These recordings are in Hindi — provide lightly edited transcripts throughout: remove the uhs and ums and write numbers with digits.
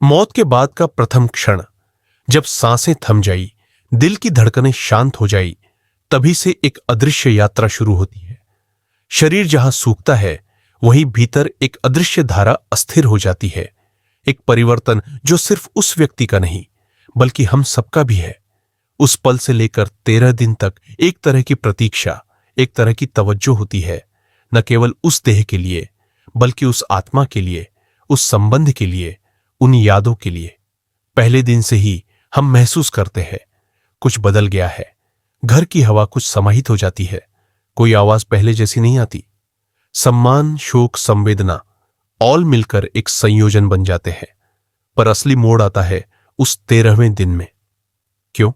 मौत के बाद का प्रथम क्षण, जब सांसें थम जाई, दिल की धड़कनें शांत हो जाई, तभी से एक अदृश्य यात्रा शुरू होती है। शरीर जहां सूखता है, वहीं भीतर एक अदृश्य धारा अस्थिर हो जाती है। एक परिवर्तन जो सिर्फ उस व्यक्ति का नहीं, बल्कि हम सबका भी है। उस पल से लेकर 13 दिन तक एक तरह की प्रतीक्षा, एक तरह की तवज्जो होती है, न केवल उस देह के लिए, बल्कि उस आत्मा के लिए, उस संबंध के लिए, उन यादों के लिए। पहले दिन से ही हम महसूस करते हैं, कुछ बदल गया है। घर की हवा कुछ समाहित हो जाती है, कोई आवाज पहले जैसी नहीं आती। सम्मान, शोक, संवेदना ऑल मिलकर एक संयोजन बन जाते हैं। पर असली मोड़ आता है उस 13वें दिन में। क्यों?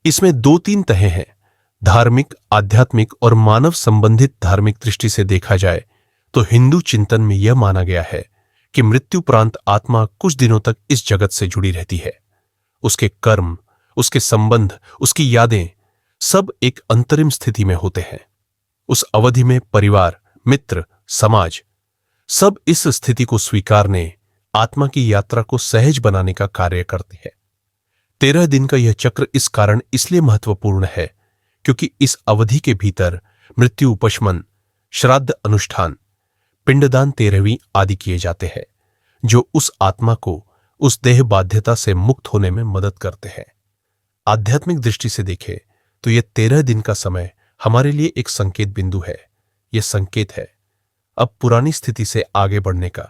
इसमें 2-3 तहें हैं। धार्मिक, आध्यात्मिक और मानव संबंधित। धार्मिक दृष्टि से देखा जाए तो हिंदू चिंतन में यह माना गया है कि मृत्युपरांत आत्मा कुछ दिनों तक इस जगत से जुड़ी रहती है। उसके कर्म, उसके संबंध, उसकी यादें सब एक अंतरिम स्थिति में होते हैं। उस अवधि में परिवार, मित्र, समाज सब इस स्थिति को स्वीकारने, आत्मा की यात्रा को सहज बनाने का कार्य करते हैं। 13 दिन का यह चक्र इस कारण इसलिए महत्वपूर्ण है क्योंकि इस अवधि के भीतर मृत्यु उपशमन, श्राद्ध अनुष्ठान, पिंडदान, 13वीं आदि किए जाते हैं, जो उस आत्मा को उस देह बाध्यता से मुक्त होने में मदद करते हैं। आध्यात्मिक दृष्टि से देखें तो यह 13 दिन का समय हमारे लिए एक संकेत बिंदु है। यह संकेत है अब पुरानी स्थिति से आगे बढ़ने का,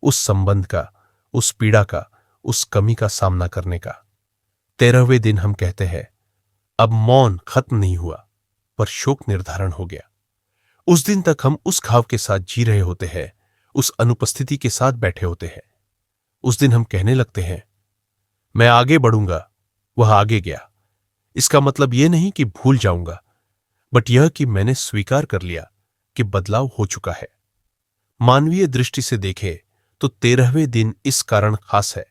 उस संबंध का, उस पीड़ा का, उस कमी का सामना करने का। 13वें दिन हम कहते हैं, अब मौन खत्म नहीं हुआ, पर शोक निर्धारण हो गया। उस दिन तक हम उस घाव के साथ जी रहे होते हैं, उस अनुपस्थिति के साथ बैठे होते हैं। उस दिन हम कहने लगते हैं, मैं आगे बढ़ूंगा, वह आगे गया। इसका मतलब यह नहीं कि भूल जाऊंगा, बट यह कि मैंने स्वीकार कर लिया कि बदलाव हो चुका है। मानवीय दृष्टि से देखें तो 13वें दिन इस कारण खास है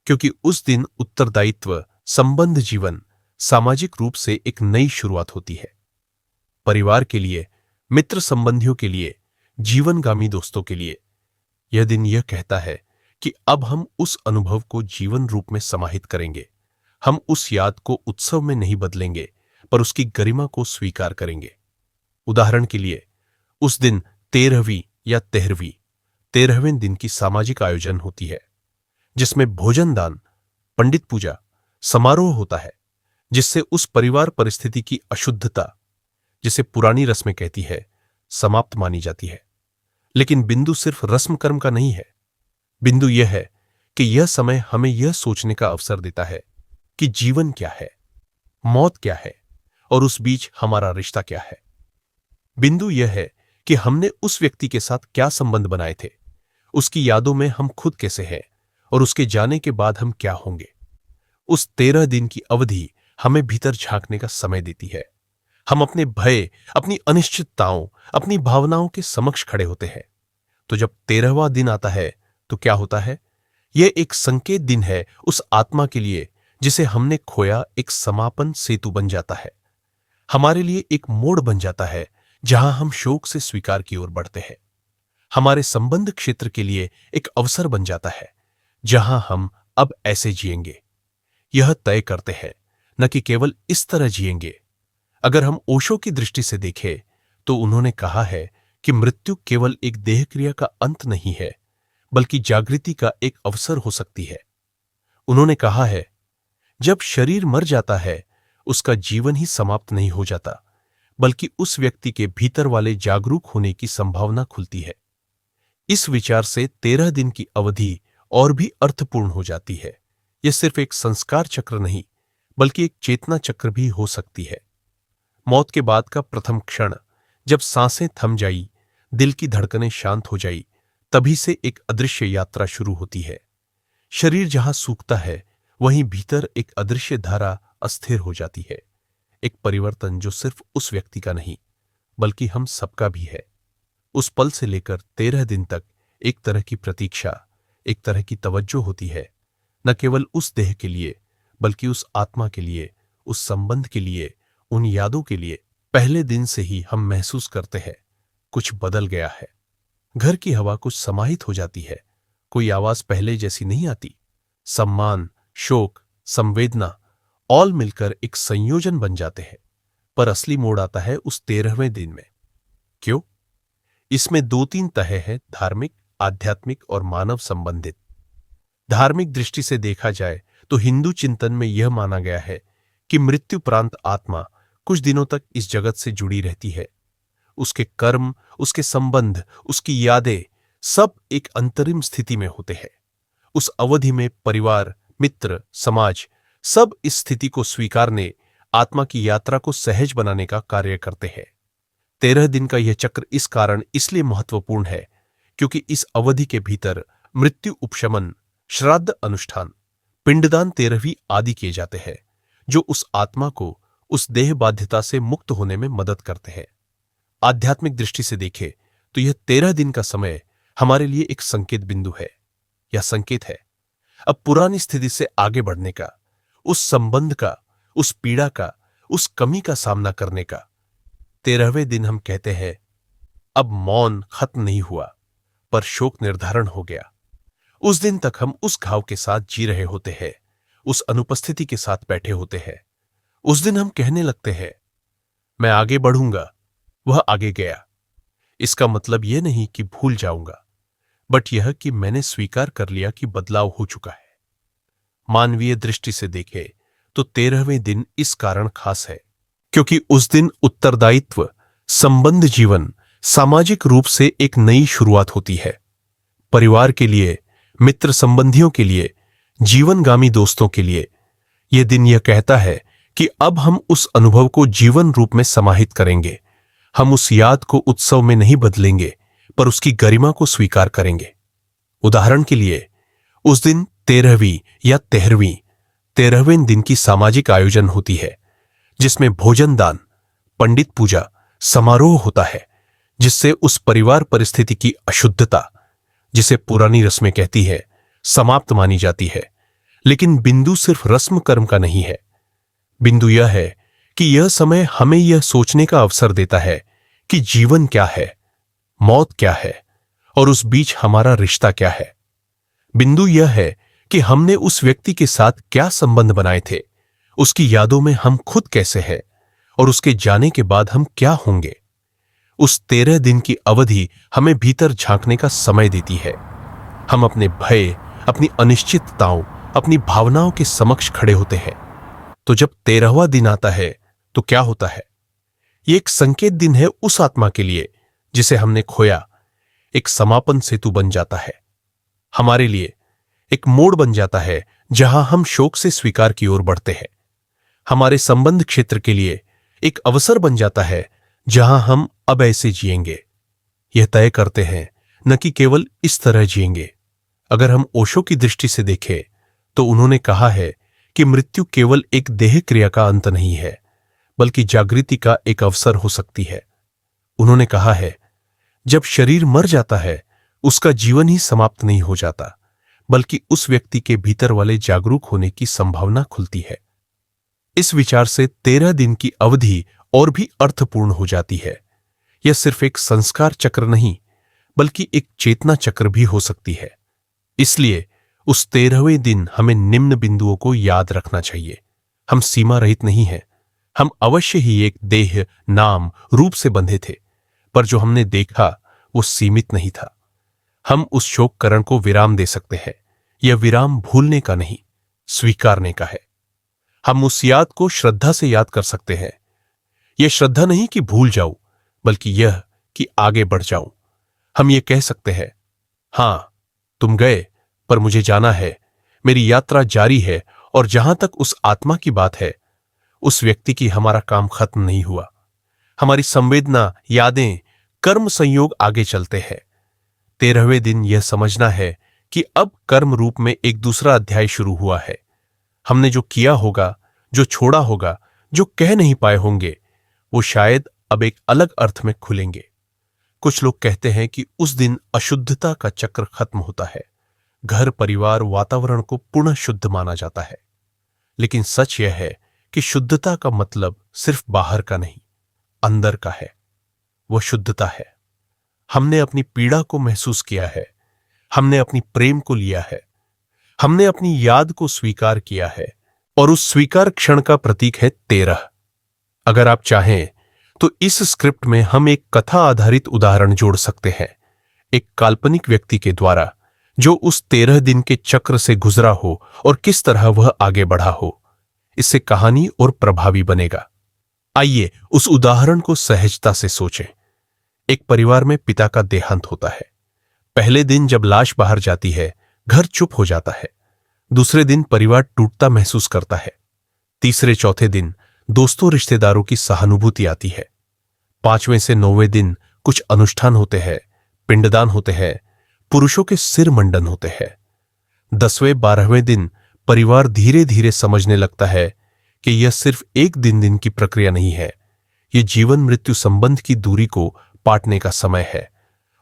क्योंकि उस दिन उत्तरदायित्व, संबंध, जीवन, सामाजिक रूप से एक नई शुरुआत होती है। परिवार के लिए, मित्र संबंधियों के लिए, जीवनगामी दोस्तों के लिए। यह दिन यह कहता है कि अब हम उस अनुभव को जीवन रूप में समाहित करेंगे। हम उस याद को उत्सव में नहीं बदलेंगे, पर उसकी गरिमा को स्वीकार करेंगे। उदाहरण के लिए, उस दिन 13वीं या 13वें दिन की सामाजिक आयोजन होती है, जिसमें भोजन दान, पंडित पूजा, समारोह होता है, जिससे उस परिवार परिस्थिति की अशुद्धता, जिसे पुरानी रस्में कहती है, समाप्त मानी जाती है। लेकिन बिंदु सिर्फ रस्म कर्म का नहीं है। बिंदु यह है कि यह समय हमें यह सोचने का अवसर देता है कि जीवन क्या है, मौत क्या है और उस बीच हमारा रिश्ता क्या है। बिंदु यह है कि हमने उस व्यक्ति के साथ क्या संबंध बनाए थे, उसकी यादों में हम खुद कैसे हैं और उसके जाने के बाद हम क्या होंगे। उस 13 दिन की अवधि हमें भीतर झांकने का समय देती है। हम अपने भय, अपनी अनिश्चितताओं, अपनी भावनाओं के समक्ष खड़े होते हैं। तो जब 13वां दिन आता है तो क्या होता है? यह एक संकेत दिन है उस आत्मा के लिए जिसे हमने खोया। एक समापन सेतु बन जाता है, हमारे लिए एक मोड़ बन जाता है जहां हम शोक से स्वीकार की ओर बढ़ते हैं। हमारे संबंध क्षेत्र के लिए एक अवसर बन जाता है जहां हम अब ऐसे जिएंगे। यह तय करते हैं, न कि केवल इस तरह जिएंगे। अगर हम ओशो की दृष्टि से देखें तो उन्होंने कहा है कि मृत्यु केवल एक देह क्रिया का अंत नहीं है, बल्कि जागृति का एक अवसर हो सकती है। उन्होंने कहा है, जब शरीर मर जाता है, उसका जीवन ही समाप्त नहीं हो जाता, बल्कि उस व्यक्ति के भीतर वाले जागरूक होने की संभावना खुलती है। इस विचार से 13 दिन की अवधि और भी अर्थपूर्ण हो जाती है। यह सिर्फ एक संस्कार चक्र नहीं, बल्कि एक चेतना चक्र भी हो सकती है। मौत के बाद का प्रथम क्षण, जब सांसें थम जाई, दिल की धड़कनें शांत हो जाई, तभी से एक अदृश्य यात्रा शुरू होती है। शरीर जहां सूखता है, वहीं भीतर एक अदृश्य धारा अस्थिर हो जाती है। एक परिवर्तन जो सिर्फ उस व्यक्ति का नहीं, बल्कि हम सबका भी है। उस पल से लेकर 13 दिन तक एक तरह की प्रतीक्षा, एक तरह की तवज्जो होती है, न केवल उस देह के लिए, बल्कि उस आत्मा के लिए, उस संबंध के लिए, उन यादों के लिए। पहले दिन से ही हम महसूस करते हैं, कुछ बदल गया है। घर की हवा कुछ समाहित हो जाती है, कोई आवाज पहले जैसी नहीं आती। सम्मान, शोक, संवेदना ऑल मिलकर एक संयोजन बन जाते हैं। पर असली मोड़ आता है उस 13वें दिन में। क्यों? इसमें 2-3 तह है, धार्मिक, आध्यात्मिक और मानव संबंधित। धार्मिक दृष्टि से देखा जाए तो हिंदू चिंतन में यह माना गया है कि मृत्युपरांत आत्मा कुछ दिनों तक इस जगत से जुड़ी रहती है। उसके कर्म, उसके संबंध, उसकी यादें सब एक अंतरिम स्थिति में होते हैं। उस अवधि में परिवार, मित्र, समाज सब इस स्थिति को स्वीकारने, आत्मा की यात्रा को सहज बनाने का कार्य करते हैं। 13 दिन का यह चक्र इस कारण इसलिए महत्वपूर्ण है क्योंकि इस अवधि के भीतर मृत्यु उपशमन, श्राद्ध अनुष्ठान, पिंडदान 13वीं आदि किए जाते हैं, जो उस आत्मा को उस देह बाध्यता से मुक्त होने में मदद करते हैं। आध्यात्मिक दृष्टि से देखें तो यह 13 दिन का समय हमारे लिए एक संकेत बिंदु है या संकेत है अब पुरानी स्थिति से आगे बढ़ने का, उस संबंध का, उस पीड़ा का, उस कमी का सामना करने का। 13वें दिन हम कहते हैं अब मौन खत्म नहीं हुआ पर शोक निर्धारण हो गया। उस दिन तक हम उस घाव के साथ जी रहे होते हैं, उस अनुपस्थिति के साथ बैठे होते हैं। उस दिन हम कहने लगते हैं मैं आगे बढ़ूंगा, वह आगे गया। इसका मतलब यह नहीं कि भूल जाऊंगा, बट यह कि मैंने स्वीकार कर लिया कि बदलाव हो चुका है। मानवीय दृष्टि से देखें तो 13वें दिन इस कारण खास है क्योंकि उस दिन उत्तरदायित्व, संबंध जीवन, सामाजिक रूप से एक नई शुरुआत होती है। परिवार के लिए, मित्र संबंधियों के लिए, जीवनगामी दोस्तों के लिए यह दिन यह कहता है कि अब हम उस अनुभव को जीवन रूप में समाहित करेंगे। हम उस याद को उत्सव में नहीं बदलेंगे पर उसकी गरिमा को स्वीकार करेंगे। उदाहरण के लिए उस दिन 13वीं या 13वें दिन की सामाजिक आयोजन होती है जिसमें भोजन दान, पंडित पूजा, समारोह होता है जिससे उस परिवार परिस्थिति की अशुद्धता, जिसे पुरानी रस्में कहती है, समाप्त मानी जाती है। लेकिन बिंदु सिर्फ रस्म कर्म का नहीं है। बिंदु यह है कि यह समय हमें यह सोचने का अवसर देता है कि जीवन क्या है, मौत क्या है और उस बीच हमारा रिश्ता क्या है। बिंदु यह है कि हमने उस व्यक्ति के साथ क्या संबंध बनाए थे, उसकी यादों में हम खुद कैसे हैं और उसके जाने के बाद हम क्या होंगे। उस 13 दिन की अवधि हमें भीतर झांकने का समय देती है। हम अपने भय, अपनी अनिश्चितताओं, अपनी भावनाओं के समक्ष खड़े होते हैं। तो जब 13वां दिन आता है तो क्या होता है? ये एक संकेत दिन है उस आत्मा के लिए जिसे हमने खोया। एक समापन सेतु बन जाता है हमारे लिए, एक मोड़ बन जाता है जहां हम शोक से स्वीकार की ओर बढ़ते हैं। हमारे संबंध क्षेत्र के लिए एक अवसर बन जाता है जहां हम अब ऐसे जिएंगे, यह तय करते हैं, न कि केवल इस तरह जिएंगे। अगर हम ओशो की दृष्टि से देखें तो उन्होंने कहा है कि मृत्यु केवल एक देह क्रिया का अंत नहीं है बल्कि जागृति का एक अवसर हो सकती है। उन्होंने कहा है जब शरीर मर जाता है उसका जीवन ही समाप्त नहीं हो जाता बल्कि उस व्यक्ति के भीतर वाले जागरूक होने की संभावना खुलती है। इस विचार से 13 दिन की अवधि और भी अर्थपूर्ण हो जाती है। यह सिर्फ एक संस्कार चक्र नहीं बल्कि एक चेतना चक्र भी हो सकती है। इसलिए उस 13वें दिन हमें निम्न बिंदुओं को याद रखना चाहिए। हम सीमा रहित नहीं हैं। हम अवश्य ही एक देह, नाम, रूप से बंधे थे, पर जो हमने देखा वो सीमित नहीं था। हम उस शोककरण को विराम दे सकते हैं। यह विराम भूलने का नहीं, स्वीकारने का है। हम उस याद को श्रद्धा से याद कर सकते हैं। यह श्रद्धा नहीं कि भूल जाऊं, बल्कि यह कि आगे बढ़ जाऊं। हम ये कह सकते हैं, हां तुम गए पर मुझे जाना है, मेरी यात्रा जारी है और जहां तक उस आत्मा की बात है, उस व्यक्ति की हमारा काम खत्म नहीं हुआ। हमारी संवेदना, यादें, कर्म संयोग आगे चलते हैं। 13वें दिन यह समझना है कि अब कर्म रूप में एक दूसरा अध्याय शुरू हुआ है। हमने जो किया होगा, जो छोड़ा होगा, जो कह नहीं पाए होंगे, वो शायद अब एक अलग अर्थ में खुलेंगे। कुछ लोग कहते हैं कि उस दिन अशुद्धता का चक्र खत्म होता है। घर, परिवार, वातावरण को पुनः शुद्ध माना जाता है। लेकिन सच यह है कि शुद्धता का मतलब सिर्फ बाहर का नहीं, अंदर का है। वह शुद्धता है। हमने अपनी पीड़ा को महसूस किया है। हमने अपनी प्रेम को लिया है। हमने अपनी याद को स्वीकार किया है और उस स्वीकार क्षण का प्रतीक है 13। अगर आप चाहें तो इस स्क्रिप्ट में हम एक कथा आधारित उदाहरण जोड़ सकते हैं, एक काल्पनिक व्यक्ति के द्वारा जो उस 13 दिन के चक्र से गुजरा हो और किस तरह वह आगे बढ़ा हो। इससे कहानी और प्रभावी बनेगा। आइए उस उदाहरण को सहजता से सोचें। एक परिवार में पिता का देहांत होता है। पहले दिन जब लाश बाहर जाती है, घर चुप हो जाता है। दूसरे दिन परिवार टूटता महसूस करता है। तीसरे चौथे दिन दोस्तों रिश्तेदारों की सहानुभूति आती है। 5वें से 9वें दिन कुछ अनुष्ठान होते हैं, पिंडदान होते हैं, पुरुषों के सिर मंडन होते हैं। 10वें 12वें दिन परिवार धीरे धीरे समझने लगता है कि यह सिर्फ एक दिन की प्रक्रिया नहीं है, यह जीवन मृत्यु संबंध की दूरी को पाटने का समय है।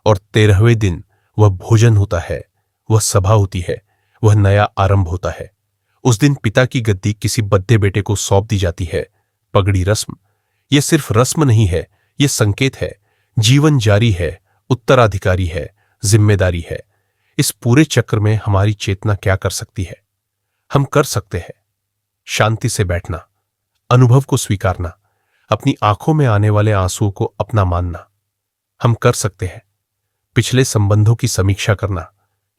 और 13वें दिन वह भोजन होता है, वह सभा होती है, वह नया आरंभ होता है। उस दिन पिता की गद्दी किसी बद्दे बेटे को सौंप दी जाती है। पगड़ी रस्म, यह सिर्फ रस्म नहीं है, यह संकेत है, जीवन जारी है, उत्तराधिकारी है, जिम्मेदारी है। इस पूरे चक्र में हमारी चेतना क्या कर सकती है? हम कर सकते हैं शांति से बैठना, अनुभव को स्वीकारना, अपनी आंखों में आने वाले आंसुओं को अपना मानना। हम कर सकते हैं पिछले संबंधों की समीक्षा करना,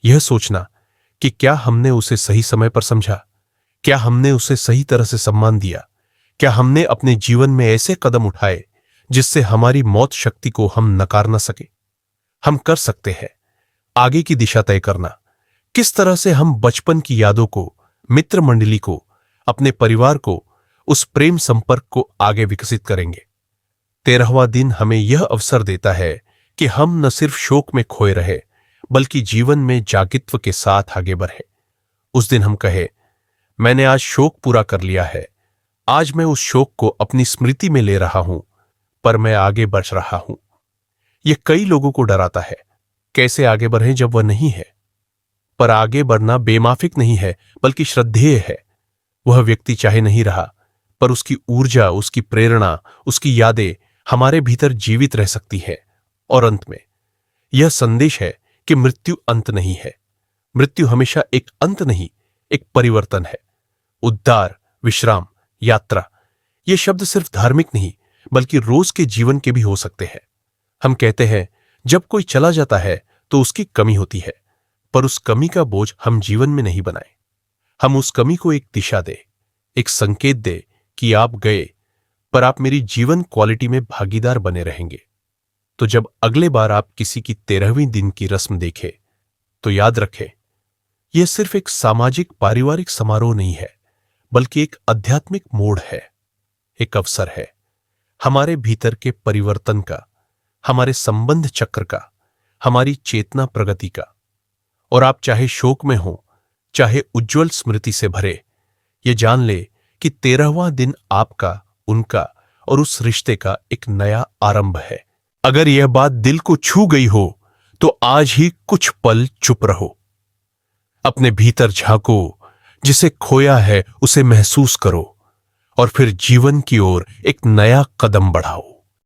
यह सोचना कि क्या हमने उसे सही समय पर समझा, क्या हमने उसे सही तरह से सम्मान दिया, क्या हमने अपने जीवन में ऐसे कदम उठाए जिससे हमारी मौत शक्ति को हम नकार न सके। हम कर सकते हैं आगे की दिशा तय करना, किस तरह से हम बचपन की यादों को, मित्र मंडली को, अपने परिवार को, उस प्रेम संपर्क को आगे विकसित करेंगे। 13वां दिन हमें यह अवसर देता है कि हम न सिर्फ शोक में खोए रहे, बल्कि जीवन में जागित्व के साथ आगे बढ़े। उस दिन हम कहे, मैंने आज शोक पूरा कर लिया है, आज मैं उस शोक को अपनी स्मृति में ले रहा हूं, पर मैं आगे बढ़ रहा हूं। यह कई लोगों को डराता है, कैसे आगे बढ़ें जब वह नहीं है। पर आगे बढ़ना बेमाफिक नहीं है, बल्कि श्रद्धेय है। वह व्यक्ति चाहे नहीं रहा, पर उसकी ऊर्जा, उसकी प्रेरणा, उसकी यादें हमारे भीतर जीवित रह सकती है। और अंत में यह संदेश है कि मृत्यु अंत नहीं है। मृत्यु हमेशा एक अंत नहीं, एक परिवर्तन है। उद्धार, विश्राम, यात्रा, ये शब्द सिर्फ धार्मिक नहीं, बल्कि रोज के जीवन के भी हो सकते हैं। हम कहते हैं जब कोई चला जाता है तो उसकी कमी होती है, पर उस कमी का बोझ हम जीवन में नहीं बनाए। हम उस कमी को एक दिशा दे, एक संकेत दे कि आप गए, पर आप मेरी जीवन क्वालिटी में भागीदार बने रहेंगे। तो जब अगले बार आप किसी की 13वीं दिन की रस्म देखें, तो याद रखें, यह सिर्फ एक सामाजिक पारिवारिक समारोह नहीं है, बल्कि एक आध्यात्मिक मोड़ है, एक अवसर है हमारे भीतर के परिवर्तन का, हमारे संबंध चक्र का, हमारी चेतना प्रगति का। और आप चाहे शोक में हो, चाहे उज्जवल स्मृति से भरे, ये जान ले कि 13वां दिन आपका, उनका और उस रिश्ते का एक नया आरंभ है। अगर यह बात दिल को छू गई हो तो आज ही कुछ पल चुप रहो, अपने भीतर झांको, जिसे खोया है उसे महसूस करो और फिर जीवन की ओर एक नया कदम बढ़ाओ।